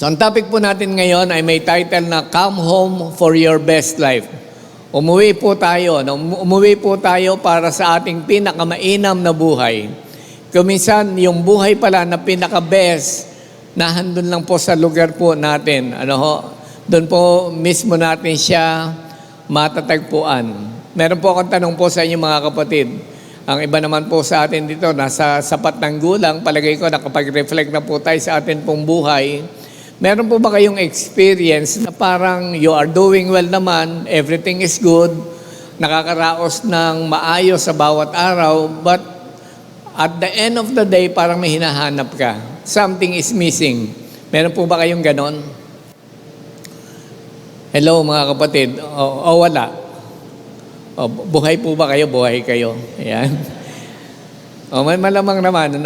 So ang topic po natin ngayon ay may title na Come Home for Your Best Life. Umuwi po tayo. Umuwi po tayo para sa ating pinakamainam na buhay. Kuminsan, yung buhay pala na pinaka-best, nahandun lang po sa lugar po natin. Doon po mismo natin siya matatagpuan. Meron po akong tanong po sa inyo mga kapatid. Ang iba naman po sa atin dito, nasa sapat ng gulang, palagay ko nakapag-reflect na po tayo sa atin pong buhay. Meron po ba kayong experience na parang you are doing well naman, everything is good, nakakaraos ng maayos sa bawat araw, but at the end of the day, parang may hinahanap ka. Something is missing. Meron po ba kayong ganon? Hello mga kapatid. O wala? Buhay po ba kayo? Buhay kayo. Ayan. May malamang naman,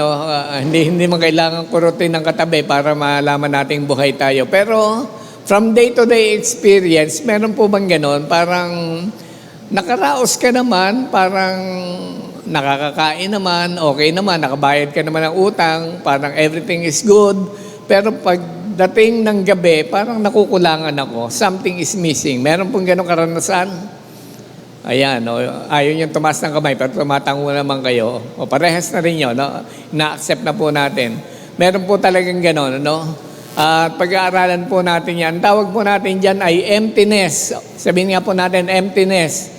hindi man kailangan kurutin ng katabi para malaman nating buhay tayo. Pero from day-to-day experience, meron po bang ganon? Parang nakaraos ka naman, parang nakakakain naman, okay naman, nakabayad ka naman ng utang, parang everything is good. Pero pagdating ng gabi, parang nakukulangan ako. Something is missing. Meron pong ganong karanasan? Ayan, ayaw niyong tumaas ng kamay, pero tumatango naman kayo. Parehas na rin yun, na-accept na po natin. Meron po talagang gano'n, At pag-aaralan po natin yan, tawag po natin dyan ay emptiness. Sabihin nga po natin, emptiness.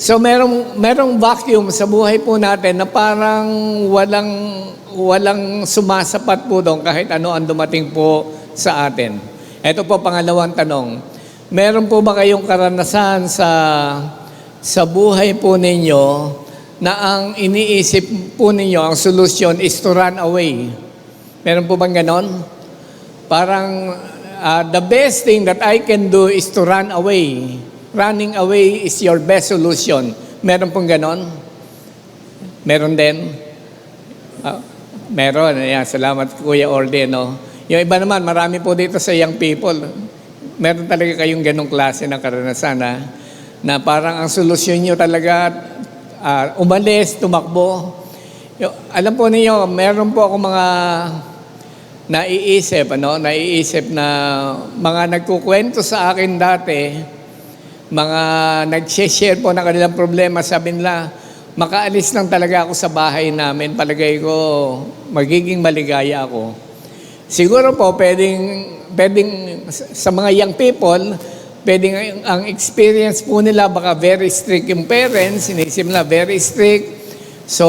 So merong vacuum sa buhay po natin na parang walang sumasapat po doon kahit ano ang dumating po sa atin. Ito po pangalawang tanong. Meron po ba kayong karanasan sa buhay po ninyo na ang iniisip po ninyo, ang solusyon is to run away? Meron po bang ganon? Parang the best thing that I can do is to run away. Running away is your best solution. Meron pong ganon? Meron din? Meron. Ayan, salamat Kuya Orde. Yung iba naman, marami po dito sa young people. Meron talaga kayong ganong klase ng karanasan na parang ang solusyon nyo talaga umalis, tumakbo. Alam po niyo, meron po ako mga naiisip na mga nagkukwento sa akin dati, mga nag-share po ng kanilang problema, sabi nila, makaalis lang talaga ako sa bahay namin, palagay ko magiging maligaya ako. Siguro po, pwedeng sa mga young people, pwedeng ang experience po nila, baka very strict yung parents, inisip nila very strict, so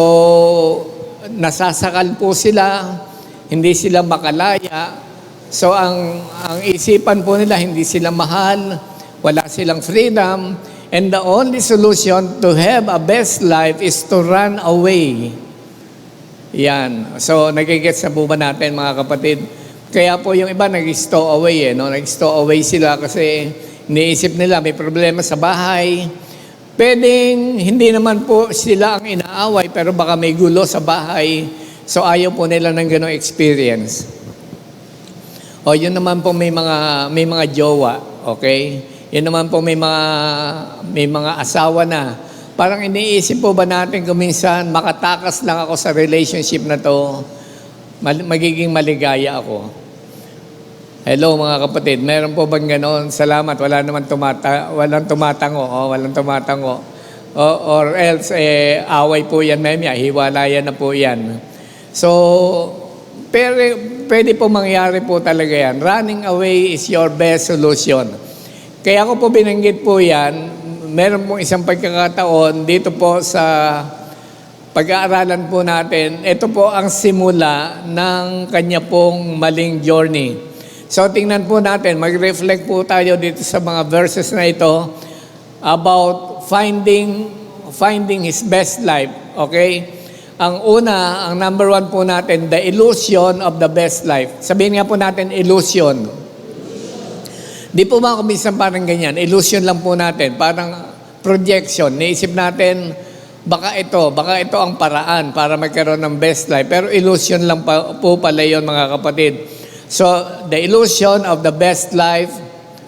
nasasakal po sila, hindi sila makalaya, so ang isipan po nila, hindi sila mahal, wala silang freedom, and the only solution to have a best life is to run away. Yan. So, nagigets na po ba natin mga kapatid? Kaya po yung iba nag-stow away nag-stow away sila kasi iniisip nila may problema sa bahay. Pwedeng hindi naman po sila ang inaaway pero baka may gulo sa bahay. So ayaw po nila ng ganong experience. Yun naman po may mga jowa, okay? Yun naman po may mga asawa na. Parang iniisip po ba natin kung minsan makatakas lang ako sa relationship na to, magiging maligaya ako. Hello mga kapatid, meron po bang ganoon? Salamat, walang tumatango. Or else, away po yan, hiwalayan na po yan. So, pwede po mangyari po talaga yan. Running away is your best solution. Kaya ako po binanggit po yan, meron pong isang pagkakataon dito po sa pag-aaralan po natin, ito po ang simula ng kanya pong maling journey. So tingnan po natin, mag-reflect po tayo dito sa mga verses na ito about finding his best life. Okay? Ang una, ang number one po natin, the illusion of the best life. Sabihin nga po natin, illusion. Di po ba kuminsan parang ganyan? Illusion lang po natin, parang projection. Naisip natin, baka ito ang paraan para magkaroon ng best life. Pero illusion lang po pala yun mga kapatid. So, the illusion of the best life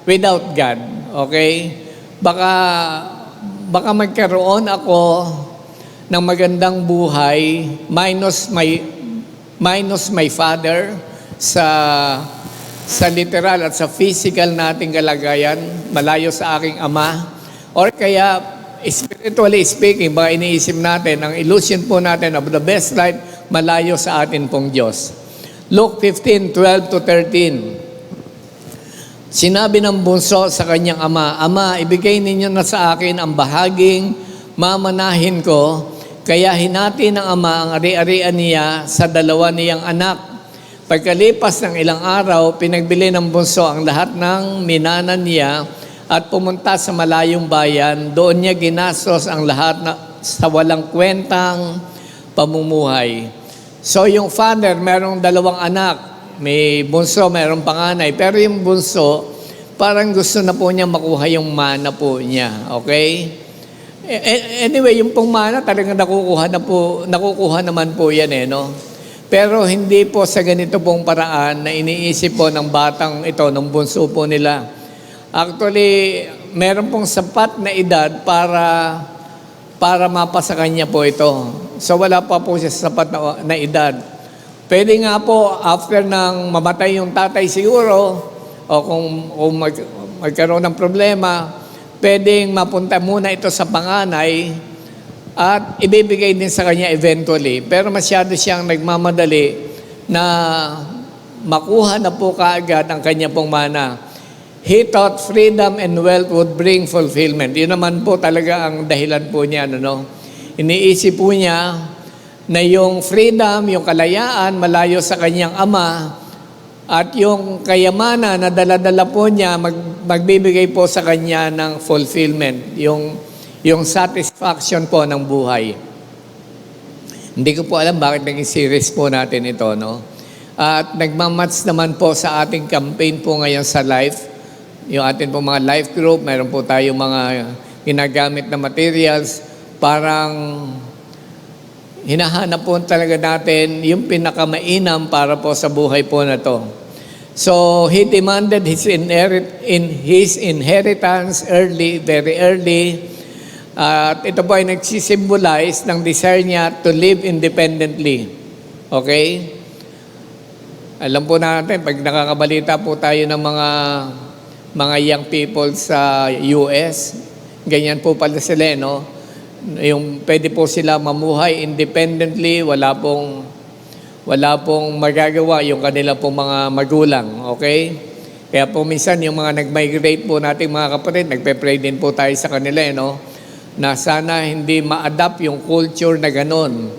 without God. Okay? Baka magkaroon ako ng magandang buhay minus my father sa sa literal at sa physical nating kalagayan, malayo sa aking ama, or kaya spiritually speaking, baka iniisip natin, ang illusion po natin of the best life, malayo sa atin pong Diyos. Luke 15:12 to 13. Sinabi ng bunso sa kanyang ama, Ama, ibigay ninyo na sa akin ang bahaging mamanahin ko, kaya hinati ng ama ang ari-arian niya sa dalawa niyang anak. Pagkalipas ng ilang araw, pinagbili ng bunso ang lahat ng minanan niya at pumunta sa malayong bayan. Doon niya ginastos ang lahat sa walang kwentang pamumuhay. So yung father, merong dalawang anak. May bunso, merong panganay. Pero yung bunso, parang gusto na po niya makuha yung mana po niya. Okay? Anyway, yung pong mana talagang nakukuha naman po yan no? Pero hindi po sa ganito pong paraan na iniisip po ng batang ito, ng bunso po nila. Actually, meron pong sapat na edad para mapasa kanya po ito. So wala pa po siya sapat na edad. Pwede nga po, after nang mamatay yung tatay siguro, o kung magkaroon ng problema, pwedeng mapunta muna ito sa panganay at ibibigay din sa kanya eventually. Pero masyado siyang nagmamadali na makuha na po kaagad ang kanya pong mana. He thought freedom and wealth would bring fulfillment. Yun naman po talaga ang dahilan po niya. Iniisip po niya na yung freedom, yung kalayaan, malayo sa kanyang ama, at yung kayamanan na dala-dala po niya, magbibigay po sa kanya ng fulfillment, yung satisfaction po ng buhay. Hindi ko po alam bakit naging series po natin ito, no? At nagmamatch naman po sa ating campaign po ngayon sa life, yung ating po mga life group, meron po tayong mga ginagamit na materials, parang hinahanap po talaga natin yung pinakamainam para po sa buhay po na to. So, he demanded his inheritance very early. At ito po ay nagsisimbolize ng desire niya to live independently. Okay? Alam po natin, pag nakakabalita po tayo ng mga young people sa US, ganyan po pala sila, no? Yung pwede po sila mamuhay independently, wala pong magagawa yung kanila pong mga magulang, okay? Kaya po minsan yung mga nag-migrate po nating mga kapatid, nagpe-pray din po tayo sa kanila, no? Na sana hindi ma-adapt yung culture na ganun.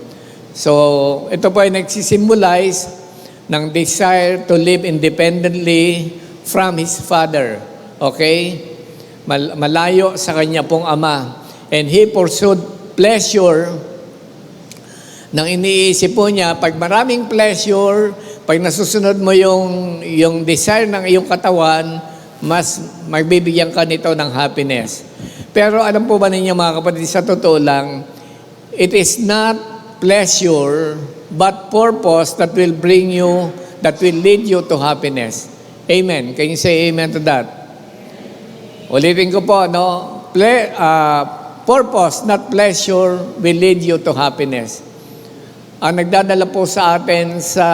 So, ito po ay nagsisimbolize ng desire to live independently from his father, okay? Malayo sa kanya pong ama. And he pursued pleasure. Nang iniisip po niya, pag maraming pleasure, pag nasusunod mo yung desire ng iyong katawan, mas magbibigyan ka nito ng happiness. Pero alam po ba ninyo mga kapatid, sa totoo lang, it is not pleasure, but purpose that will lead you to happiness. Amen. Can you say amen to that? Ulitin ko po, no? Purpose, not pleasure, will lead you to happiness. Ang nagdadala po sa atin sa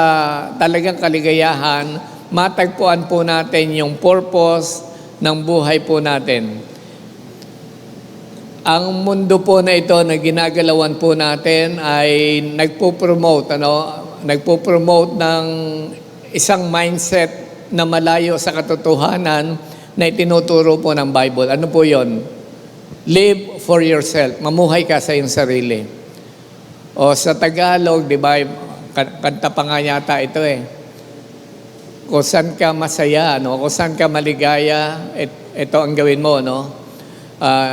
talagang kaligayahan, matagpuan po natin yung purpose ng buhay po natin. Ang mundo po na ito na ginagalawan po natin ay nagpo-promote ng isang mindset na malayo sa katotohanan na itinuturo po ng Bible. Ano po yon? Live for yourself. Mamuhay ka sa iyong sarili. O sa Tagalog, di ba, kanta pa nga yata ito Kung saan ka masaya, no? Kung saan ka maligaya, ito ang gawin mo, no?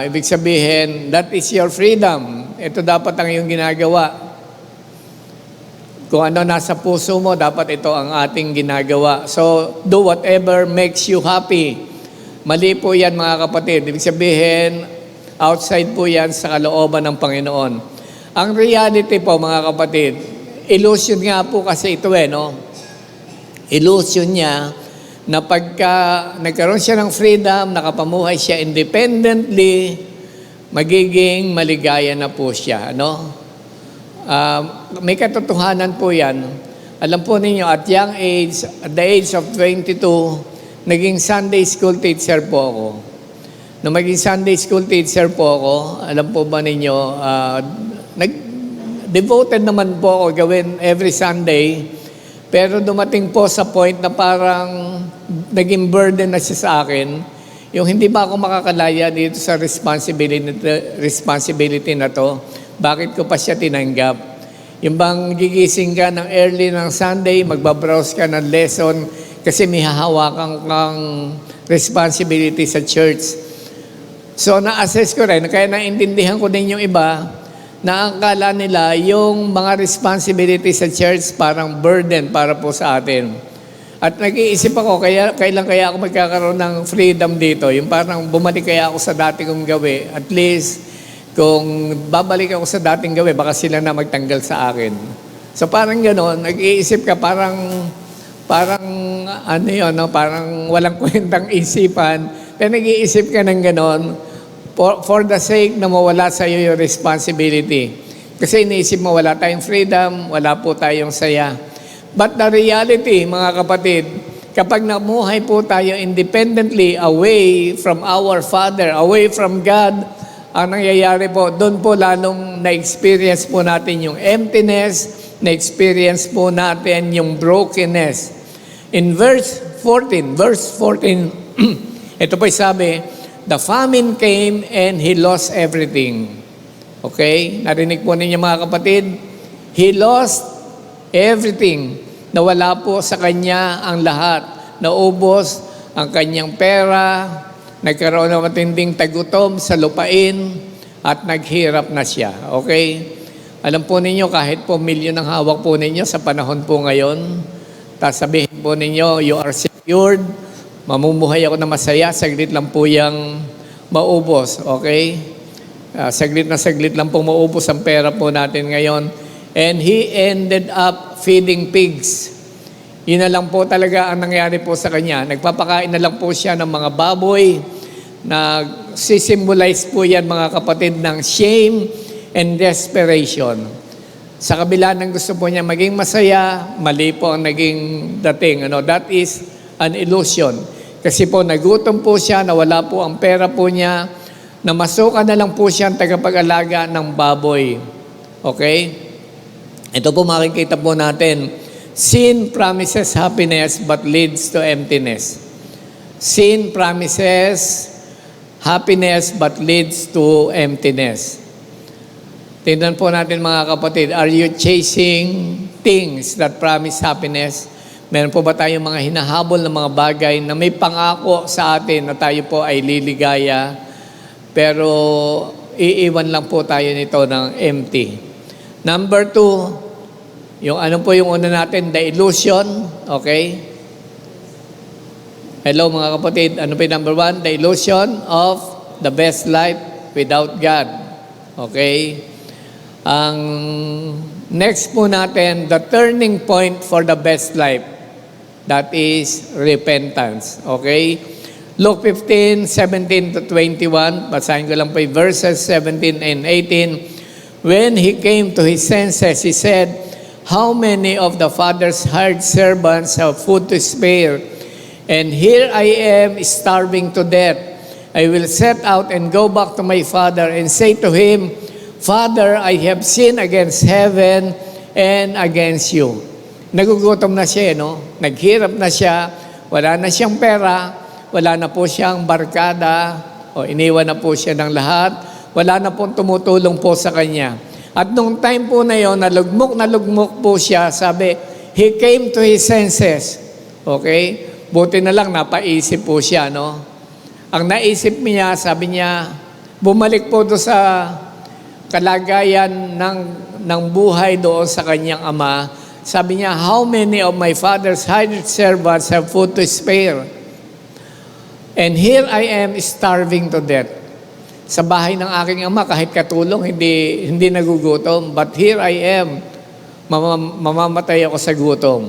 Ibig sabihin, that is your freedom. Ito dapat ang iyong ginagawa. Kung ano nasa puso mo, dapat ito ang ating ginagawa. So, do whatever makes you happy. Mali po yan mga kapatid. Ibig sabihin, outside po yan sa kalooban ng Panginoon. Ang reality po mga kapatid, illusion nga po kasi ito no? Illusion niya na pagka nagkaroon siya ng freedom, nakapamuhay siya independently, magiging maligaya na po siya, no? May katotohanan po yan. Alam po ninyo, at young age, at the age of 22, naging Sunday school teacher po ako. Nung maging Sunday school teacher po ako, alam po ba ninyo, devoted naman po ako gawin every Sunday, pero dumating po sa point na parang naging burden na siya sa akin, yung hindi ba ako makakalaya dito sa responsibility na to, bakit ko pa siya tinanggap? Yung bang gigising ka ng early ng Sunday, magbabrowse ka ng lesson kasi may hahawakan kang responsibility sa church. So na-assess ko rin, kaya naintindihan ko din yung iba na ang kala nila yung mga responsibility sa church parang burden para po sa atin. At nag-iisip ako, kailan kaya ako magkakaroon ng freedom dito? Yung parang bumalik kaya ako sa dati kong gawi. At least, kung babalik ako sa dating gawin, baka sila na magtanggal sa akin. So parang gano'n, nag-iisip ka parang ano yun, no? Parang walang kwentang isipan. Kaya nag-iisip ka ng gano'n for the sake na mawala sa iyo yung responsibility. Kasi iniisip mo, wala tayong freedom, wala po tayong saya. But the reality, mga kapatid, kapag namuhay po tayo independently away from our Father, away from God, ang nangyayari po, doon po lalong na-experience po natin yung emptiness, na-experience po natin yung brokenness. In verse 14, ito po sabi, the famine came and he lost everything. Okay? Narinig po ninyo mga kapatid? He lost everything. Nawala po sa kanya ang lahat. Naubos ang kanyang pera, nagkaroon ng matinding tagutom sa lupain at naghirap na siya. Okay? Alam po ninyo, kahit po milyon ang hawak po ninyo sa panahon po ngayon, tapos sabihin po ninyo, you are secured, mamumuhay ako na masaya, saglit lang po yung maubos. Okay? Saglit lang po maubos ang pera po natin ngayon. And he ended up feeding pigs. Yun na lang po talaga ang nangyari po sa kanya. Nagpapakain na lang po siya ng mga baboy. Nagsisimbolize po yan mga kapatid ng shame and desperation. Sa kabila ng gusto po niya maging masaya, mali po ang naging dating. That is an illusion. Kasi po nagutom po siya, nawala po ang pera po niya, namasukan na lang po siya ang tagapag-alaga ng baboy. Okay? Ito po makikita po natin. Sin promises happiness but leads to emptiness. Sin promises happiness but leads to emptiness. Tingnan po natin mga kapatid, are you chasing things that promise happiness? Meron po ba tayong mga hinahabol na mga bagay na may pangako sa atin na tayo po ay liligaya, pero iiwan lang po tayo nito ng empty? Number 2, yung ano po yung una natin, the illusion, okay? Hello mga kapatid, ano po yung number 1? The illusion of the best life without God. Okay? Ang next po natin, the turning point for the best life. That is repentance. Okay? Luke 15:17 to 21, basahin ko lang po yung verses 17 and 18. When he came to his senses, he said, how many of the father's hired servants have food to spare? And here I am starving to death. I will set out and go back to my father and say to him, Father, I have sinned against heaven and against you. Nagugutom na siya, no? Naghirap na siya, wala na siyang pera, wala na po siyang barkada, o iniwan na po siya ng lahat, wala na pong tumutulong po sa kanya. At nung time po na yon, nalugmok po siya, sabi, he came to his senses. Okay? Buti na lang, napaisip po siya, no? Ang naisip niya, sabi niya, bumalik po doon sa kalagayan ng buhay doon sa kanyang ama. Sabi niya, how many of my father's hired servants have food to spare? And here I am starving to death. Sa bahay ng aking ama, kahit katulong, hindi nagugutom. But here I am, mamamatay ako sa gutom.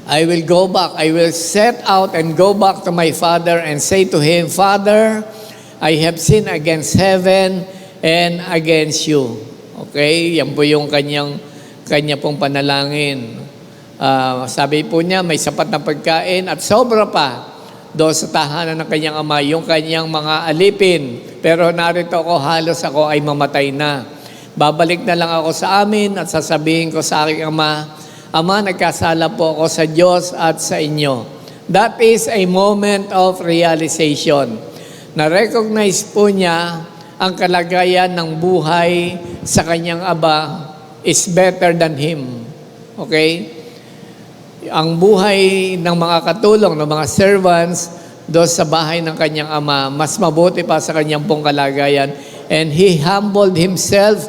I will go back. I will set out and go back to my father and say to him, Father, I have sinned against heaven and against you. Okay? Yan po yung kanyang kanya pong panalangin. Sabi po niya, may sapat na pagkain at sobra pa doon sa tahanan ng kanyang ama, yung kanyang mga alipin. Pero narito ako, halos ako ay mamatay na. Babalik na lang ako sa amin at sasabihin ko sa aking ama, Ama, nagkasala po ako sa Diyos at sa inyo. That is a moment of realization. Na-recognize po niya ang kalagayan ng buhay sa kanyang aba is better than him. Okay? Ang buhay ng mga katulong, ng mga servants, doon sa bahay ng kanyang ama, mas mabuti pa sa kanyang pong kalagayan. And he humbled himself,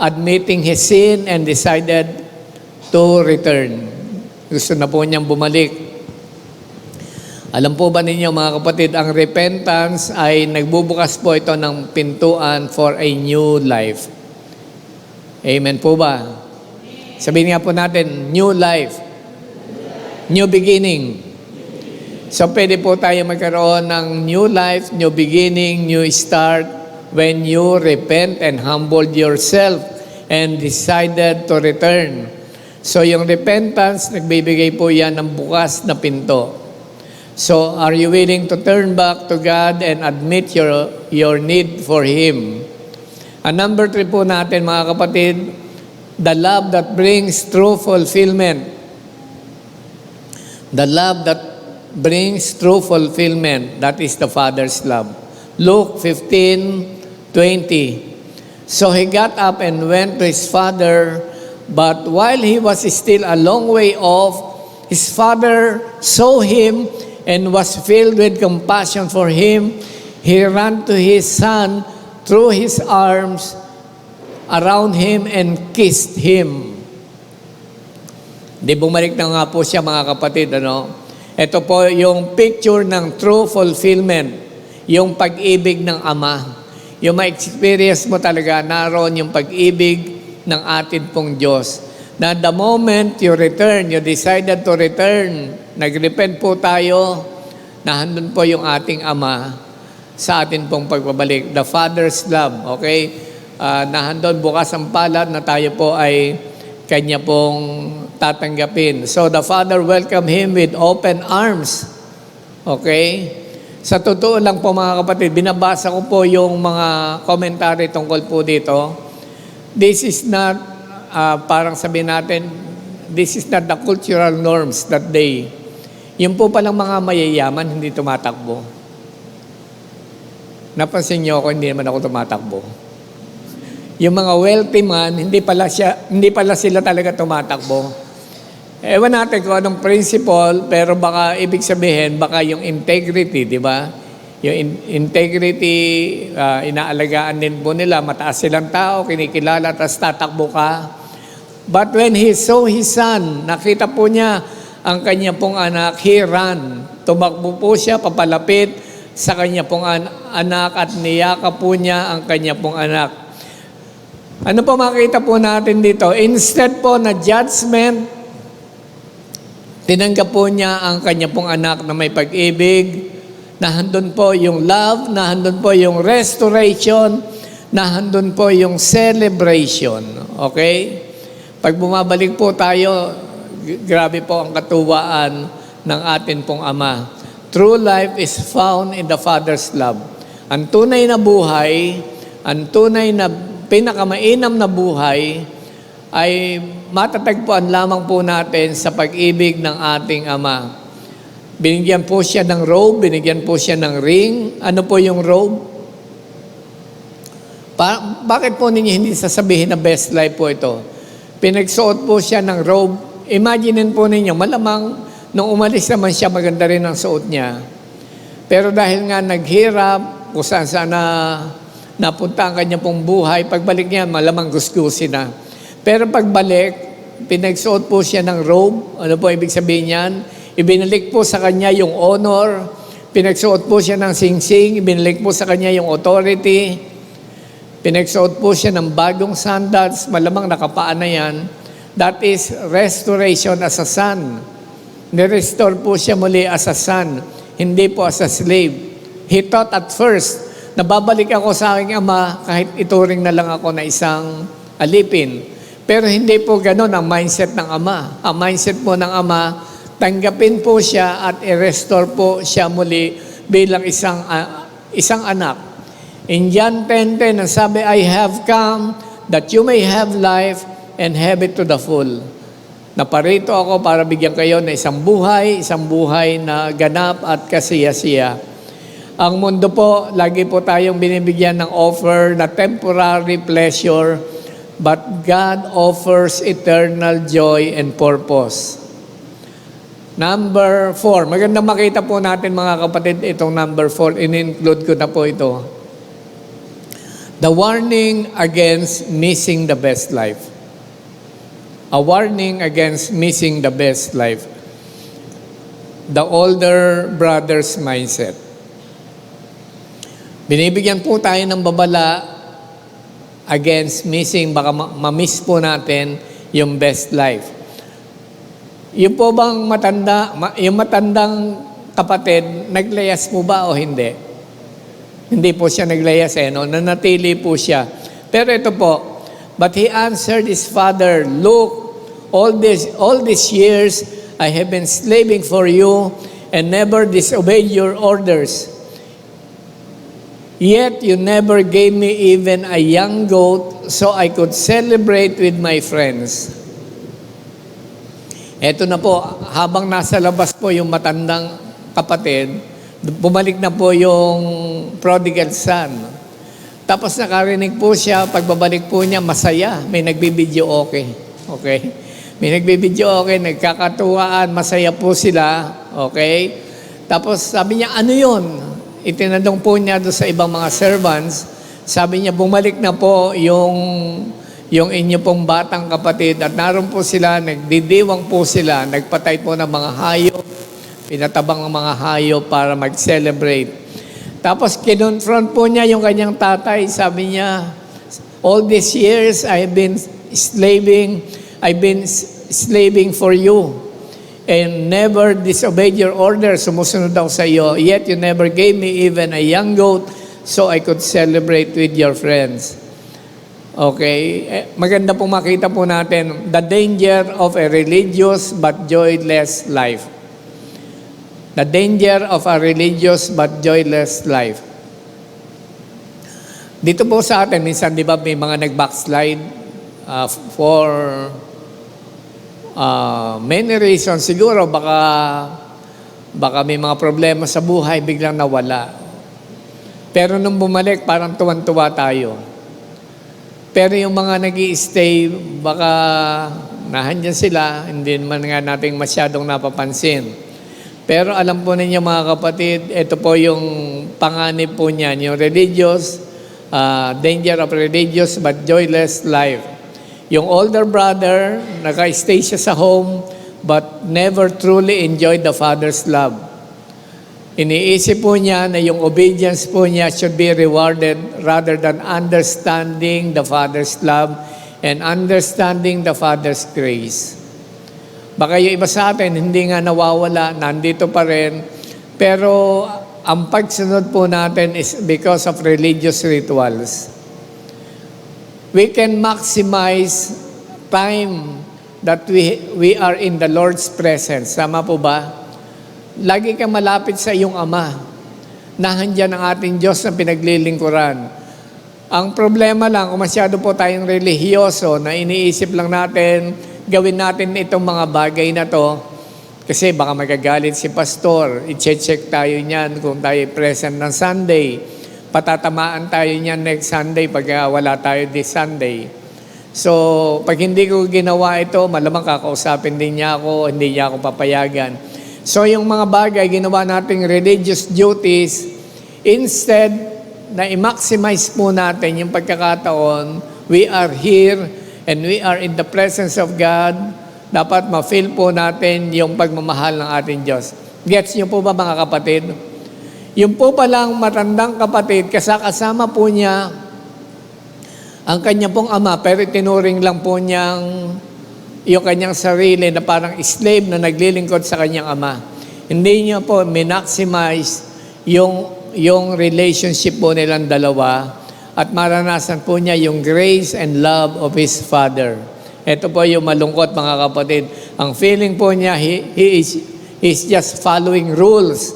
admitting his sin, and decided to return. Gusto na po niyang bumalik. Alam po ba ninyo mga kapatid, ang repentance ay nagbubukas po ito ng pintuan for a new life. Amen po ba? Sabihin nga po natin, new life. New beginning. So pwede po tayo magkaroon ng new life, new beginning, new start when you repent and humbled yourself and decided to return. So yung repentance, nagbibigay po yan ng bukas na pinto. So are you willing to turn back to God and admit your need for Him? And number 3 po natin mga kapatid, the love that brings true fulfillment. The love that brings true fulfillment, that is the Father's love. Luke 15:20. So he got up and went to his father, but while he was still a long way off, his father saw him and was filled with compassion for him. He ran to his son, threw his arms around him, and kissed him. Di bumalik na nga po siya mga kapatid, ano? Ito po yung picture ng true fulfillment, yung pag-ibig ng Ama. Yung ma-experience mo talaga, naroon yung pag-ibig ng atin pong Diyos. Na the moment you return, you decided to return, nag-repent po tayo, nahandun po yung ating Ama sa atin pong pagbabalik. The Father's love, okay? Nahandun bukas ang palad na tayo po ay Kanya pong tatanggapin. So the Father welcomed him with open arms. Okay? Sa totoo lang po mga kapatid, binabasa ko po yung mga commentary tungkol po dito. This is not, parang sabihin natin, this is not the cultural norms that day. Yung po palang mga mayayaman, hindi tumatakbo. Napansin niyo ako, hindi naman ako tumatakbo. Yung mga wealthy man, hindi pala sila talaga tumatakbo. Ewan natin kung anong principle, pero baka ibig sabihin, baka yung integrity, di ba? Yung integrity, inaalagaan din po nila, mataas silang tao, kinikilala, tapos tatakbo ka. But when he saw his son, nakita po niya ang kanya pong anak, he ran. Tumakbo po siya, papalapit sa kanya pong anak at niyakap po niya ang kanya pong anak. Ano po makita po natin dito? Instead po na judgment, tinanggap po niya ang kanya pong anak na may pag-ibig, nahandun po yung love, nahandun po yung restoration, nahandun po yung celebration. Okay? Pag bumabalik po tayo, grabe po ang katuwaan ng atin pong Ama. True life is found in the Father's love. Ang tunay na buhay, ang tunay na pinakamainam na buhay ay matatagpuan lamang po natin sa pag-ibig ng ating Ama. Binigyan po siya ng robe, binigyan po siya ng ring. Ano po yung robe? Bakit po ninyo hindi sasabihin na best life po ito? Pinagsuot po siya ng robe. Imaginin po ninyo, malamang nung umalis naman siya, maganda rin ang suot niya. Pero dahil nga naghirap, kung saan sana napunta ang kanya pong buhay, pagbalik niya, malamang gusgusin na. Pero pagbalik, pinagsuot po siya ng robe. Ano po ibig sabihin niyan? Ibinalik po sa kanya yung honor. Pinagsuot po siya ng singsing. Ibinalik po sa kanya yung authority. Pinagsuot po siya ng bagong sandals. Malamang nakapaan na yan. That is restoration as a son. Nirestore po siya muli as a son. Hindi po as a slave. He thought at first, nababalik ako sa aking Ama kahit ituring na lang ako na isang alipin. Pero hindi po ganun ang mindset ng ama. Ang mindset po ng ama, tanggapin po siya at i-restore po siya muli bilang isang anak. In John 10:10, ang sabi, I have come that you may have life and have it to the full. Naparito ako para bigyan kayo ng isang buhay na ganap at kasiyasiya. Ang mundo po, lagi po tayong binibigyan ng offer na temporary pleasure, but God offers eternal joy and purpose. Number 4, maganda makita po natin mga kapatid itong number 4, in-include ko na po ito. The warning against missing the best life. A warning against missing the best life. The older brother's mindset. Binibigyan po tayo ng babala against missing, baka ma-miss po natin yung best life. Yung po bang yung matandang kapatid, naglayas po ba o hindi? Hindi po siya naglayas no? Nanatili po siya. Pero ito po, but he answered his father, look, all these years I have been slaving for you and never disobeyed your orders. Yet you never gave me even a young goat so I could celebrate with my friends. Eto na po, habang nasa labas po yung matandang kapatid, bumalik na po yung prodigal son. Tapos nakarinig po siya, pagbabalik po niya, masaya. May nagbibideo okay. May nagbibideo okay, nagkakatuwaan, masaya po sila. Okay? Tapos sabi niya, ano yun? Itinanong po niya doon sa ibang mga servants. Sabi niya, bumalik na po yung inyo pong batang kapatid. At naroon po sila, nagdidiwang po sila, nagpatay po ng mga hayop, pinatabang ng mga hayop para mag-celebrate. Tapos kinonfront po niya yung kanyang tatay. Sabi niya, all these years I've been slaving for you and never disobeyed your order. Sumusunod daw sa iyo. Yet you never gave me even a young goat so I could celebrate with your friends. Okay? Maganda po makita po natin the danger of a religious but joyless life. The danger of a religious but joyless life. Dito po sa atin, minsan di ba may mga nag-backslide for many reasons. Siguro baka may mga problema sa buhay, biglang nawala. Pero nung bumalik, parang tuwan-tuwa tayo. Pero yung mga nag-i-stay, baka nahandyan sila, hindi naman nga natin masyadong napapansin. Pero alam po ninyo mga kapatid, ito po yung panganib po niyan, yung danger of religious but joyless life. Yung older brother, naka-stay siya sa home but never truly enjoyed the father's love. Iniisip po niya na yung obedience po niya should be rewarded rather than understanding the father's love and understanding the father's grace. Baka yung iba sa atin, hindi nga nawawala, nandito pa rin. Pero ang pagsunod po natin is because of religious rituals. We can maximize time that we are in the Lord's presence. Sama po ba? Lagi kang malapit sa iyong Ama. Nahandyan ang ating Diyos na pinaglilingkuran. Ang problema lang, kung masyado po tayong relihiyoso na iniisip lang natin, gawin natin itong mga bagay na to kasi baka magagalit si pastor. I-check tayo niyan kung tayo present ng Sunday. Patatamaan tayo niyan next Sunday pag wala tayo this Sunday. So, pag hindi ko ginawa ito, malamang kakausapin din niya ako, hindi niya ako papayagan. So, yung mga bagay, ginawa nating religious duties, instead na i-maximize po natin yung pagkakataon, we are here and we are in the presence of God, dapat ma-feel po natin yung pagmamahal ng ating Diyos. Gets niyo po ba mga kapatid? Yung po palang matandang kapatid, kasama po niya ang kanya pong ama, pero tinuring lang po niyang yung kanyang sarili na parang slave na naglilingkod sa kanyang ama. Hindi niya po minaximize yung relationship po nilang dalawa at maranasan po niya yung grace and love of his father. Ito po yung malungkot, mga kapatid. Ang feeling po niya, he's just following rules.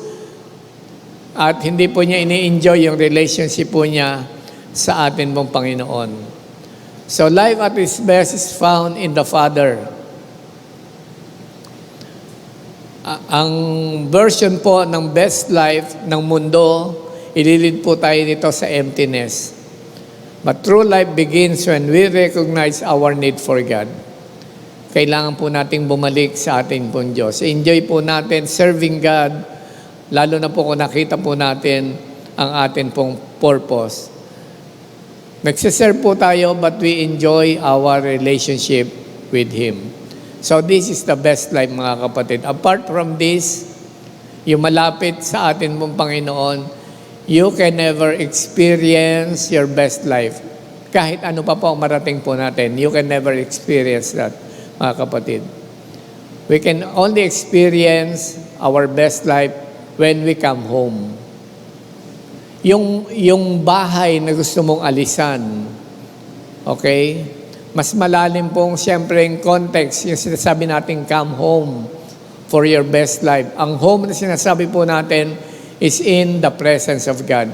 At hindi po niya ini-enjoy yung relationship po niya sa atin pong Panginoon. So life at its best is found in the Father. Ang version po ng best life ng mundo, ililid po tayo dito sa emptiness. But true life begins when we recognize our need for God. Kailangan po nating bumalik sa ating pong Diyos. Enjoy po natin serving God, lalo na po kung nakita po natin ang atin pong purpose. Nagsiserve po tayo, but we enjoy our relationship with Him. So this is the best life, mga kapatid. Apart from this, yung malapit sa atin pong Panginoon, you can never experience your best life. Kahit ano pa po ang marating po natin, you can never experience that, mga kapatid. We can only experience our best life when we come home. Yung bahay na gusto mong alisan, okay? Mas malalim pong siyempre yung context, yung sinasabi natin, come home for your best life. Ang home na sinasabi po natin is in the presence of God.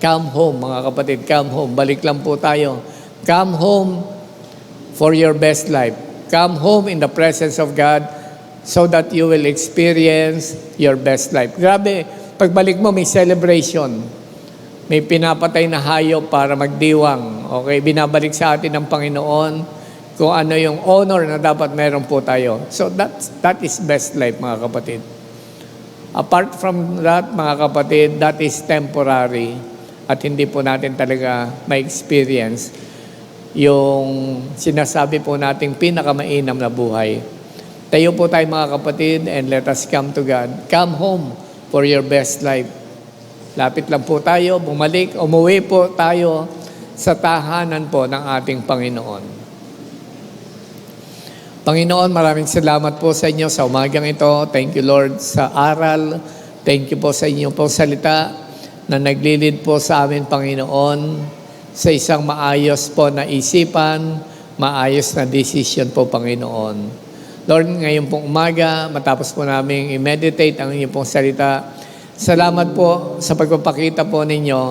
Come home, mga kapatid, come home. Balik lang po tayo. Come home for your best life. Come home in the presence of God so that you will experience your best life. Grabe, pagbalik mo may celebration. May pinapatay na hayop para magdiwang. Okay, binabalik sa atin ng Panginoon kung ano yung honor na dapat meron po tayo. So that is best life, mga kapatid. Apart from that, mga kapatid, that is temporary at hindi po natin talaga ma-experience yung sinasabi po nating pinakamainam na buhay. Tayo po tayo, mga kapatid, and let us come to God. Come home for your best life. Lapit lang po tayo, bumalik, umuwi po tayo sa tahanan po ng ating Panginoon. Panginoon, maraming salamat po sa inyo sa umagang ito. Thank you, Lord, sa aral. Thank you po sa inyo po salita na naglilid po sa amin, Panginoon, sa isang maayos po na isipan, maayos na decision po, Panginoon. Lord, ngayon pong umaga, matapos po namin i-meditate ang inyong pong salita, salamat po sa pagpapakita po ninyo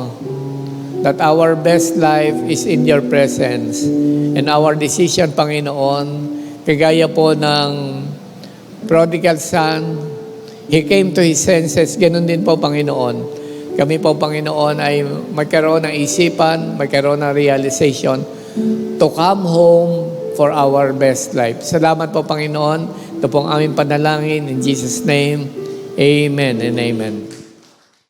that our best life is in your presence and our decision, Panginoon, kagaya po ng prodigal son, he came to his senses. Ganun din po, Panginoon. Kami po, Panginoon, ay magkaroon ng isipan, magkaroon ng realization to come home for our best life. Salamat po, Panginoon. Ito po ang aming panalangin. In Jesus' name, amen and amen.